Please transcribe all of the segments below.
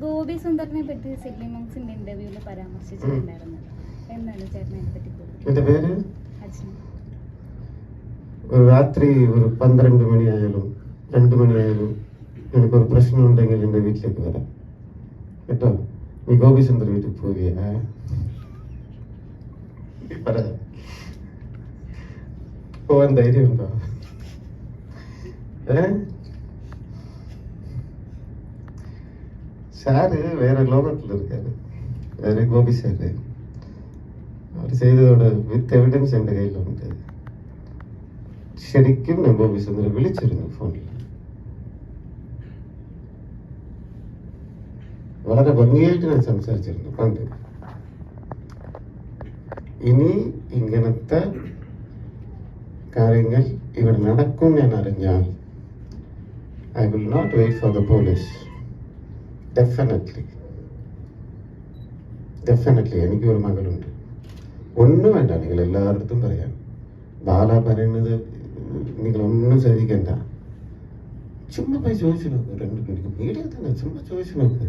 ഗോപി സുന്ദറിനെ പറ്റി സിഡ്നി മോങ്സിന്റെ ഇന്റർവ്യൂവിൽ പരാമർശിച്ചിട്ടുണ്ടായിരുന്നു. എന്താണ് ചേട്ടനെ പറ്റി? എന്റെ പേര് അച്ഛൻ രാത്രി ഒരു 12 മണിയായാലും 2 മണിയായാലും എനിക്കൊരു പ്രശ്നം ഉണ്ടെങ്കിൽ എൻ്റെ വീട്ടിലേക്ക് വരാം കേട്ടോ. നീ ഗോപി സുന്ദർ വീട്ടിൽ പോവുകയാ പോവാൻ ധൈര്യമുണ്ടോ? സാറ് വേറെ ലോകത്തിൽ இருக்காரு. വേറെ ഗോപി സാറ് അവർ ചെയ്തതോട് വിത്ത് എവിഡൻസ് എൻ്റെ കയ്യിലുണ്ട്. ശരിക്കും ഞാൻ ഗോപി സുന്ദരെ വിളിച്ചിരുന്നു ഫോണിൽ. വളരെ ഭംഗിയായിട്ട് ഞാൻ സംസാരിച്ചിരുന്നു പണ്ട്. ഇനി ഇങ്ങനത്തെ കാര്യങ്ങൾ ഇവിടെ നടക്കും ഞാൻ അറിഞ്ഞാൽ I will not wait for the police. Definitely എനിക്കൊരു മകളുണ്ട്. ഒന്നും വേണ്ട, നിങ്ങൾ എല്ലായിടത്തും പറയാം. ബാല പറയുന്നത് നിങ്ങളൊന്നും ശ്രദ്ധിക്കണ്ട. ചുമ്മാ പോയി ചോദിച്ചു നോക്ക്. 2 മണിക്ക് മീഡിയ തന്നെ ചുമ്മാ ചോദിച്ചു നോക്ക്.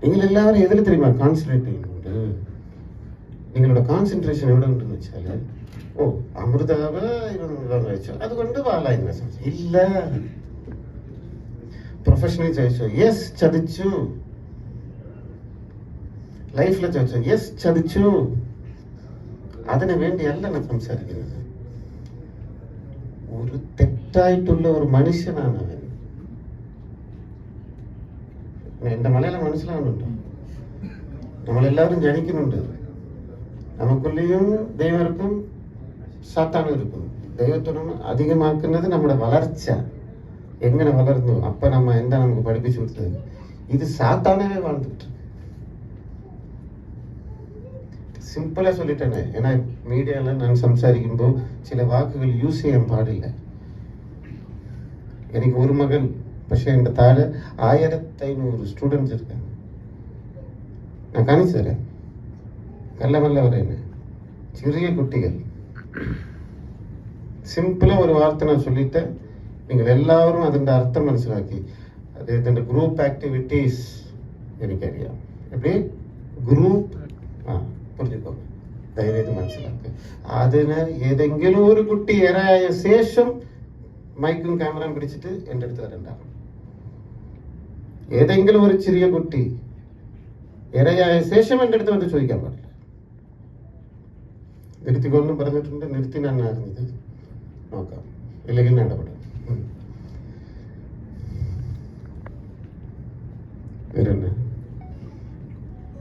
നിങ്ങളെല്ലാവരും എതിൽ தெரியுமா കോൺസെൻട്രേറ്റ് ചെയ്യുന്നുണ്ട്? നിങ്ങളുടെ കോൺസെൻട്രേഷൻ എവിടെ ഉണ്ടെന്ന് വെച്ചാല് അമൃതാവ് കഴിച്ചു അതുകൊണ്ട് ബാല ഇങ്ങനെ ഇല്ല. പ്രൊഫഷണലി ചോദിച്ചോ, യെസ് ചതിച്ചു. ലൈഫിൽ ചോദിച്ചോ, യെസ് ചതിച്ചു. അതിനു വേണ്ടിയല്ല ഞാൻ സംസാരിക്കുന്നത്. ഒരു തെറ്റായിട്ടുള്ള ഒരു മനുഷ്യനാണ് അവൻ. എന്റെ മലയാളം മനസ്സിലാവുന്നുണ്ടോ? നമ്മളെല്ലാവരും ജനിക്കുന്നുണ്ട്. നമുക്കുള്ളിലും ദൈവർക്കും സാത്താനും ഇരിക്കും. ദൈവത്തോടും അധികമാക്കുന്നത് നമ്മുടെ വളർച്ച. എങ്ങനെ വളർന്നു അപ്പ നമ്മ എന്താ നമുക്ക് പഠിപ്പിച്ചു കൊടുത്തത്? ഇത് സാത്താനவே வாழ்ந்துட்டு സിമ്പിളാ சொல்லிட்டேனே. ஏன்னா மீடியால நான் സംസാരിക്കുമ്പോൾ ചില വാക്കുകൾ യൂസ് ചെയ്യാൻ പാടില്ല. എനിക്ക് ഒരു മകൻ, പക്ഷെ എൻ്റെ താഴെ 1500 സ്റ്റുഡൻസ് இருக்காங்க. ഞാൻ കാണിച്ചു തരാം. കല്ലമല്ല പറയുന്നത് ചെറിയ കുട്ടികൾ. സിമ്പിളാ ഒരു വാർത്ത ഞാൻ ചൊല്ലിട്ട് നിങ്ങൾ എല്ലാവരും അതിൻ്റെ അർത്ഥം മനസ്സിലാക്കി. അദ്ദേഹത്തിൻ്റെ ഗ്രൂപ്പ് ആക്ടിവിറ്റീസ് എനിക്കറിയാം. എപ്പി ഗ്രൂപ്പ് പുറത്തേക്കോ ധൈര്യമായിട്ട് മനസ്സിലാക്കുക. അതിന് ഏതെങ്കിലും ഒരു കുട്ടി ഇരയായ ശേഷം മൈക്കും ക്യാമറയും പിടിച്ചിട്ട് എൻ്റെ അടുത്ത് വരണ്ടാകും. ഏതെങ്കിലും ഒരു ചെറിയ കുട്ടി ഇരയായ ശേഷം എൻ്റെ അടുത്ത് വന്ന് ചോദിക്കാൻ പാടില്ല. നിർത്തിക്കൊന്നും പറഞ്ഞിട്ടുണ്ട്. നിർത്തി ഞാൻ അറിഞ്ഞത് നോക്കാം, ഇല്ലെങ്കിൽ ഞാൻ ഇടപെടാം.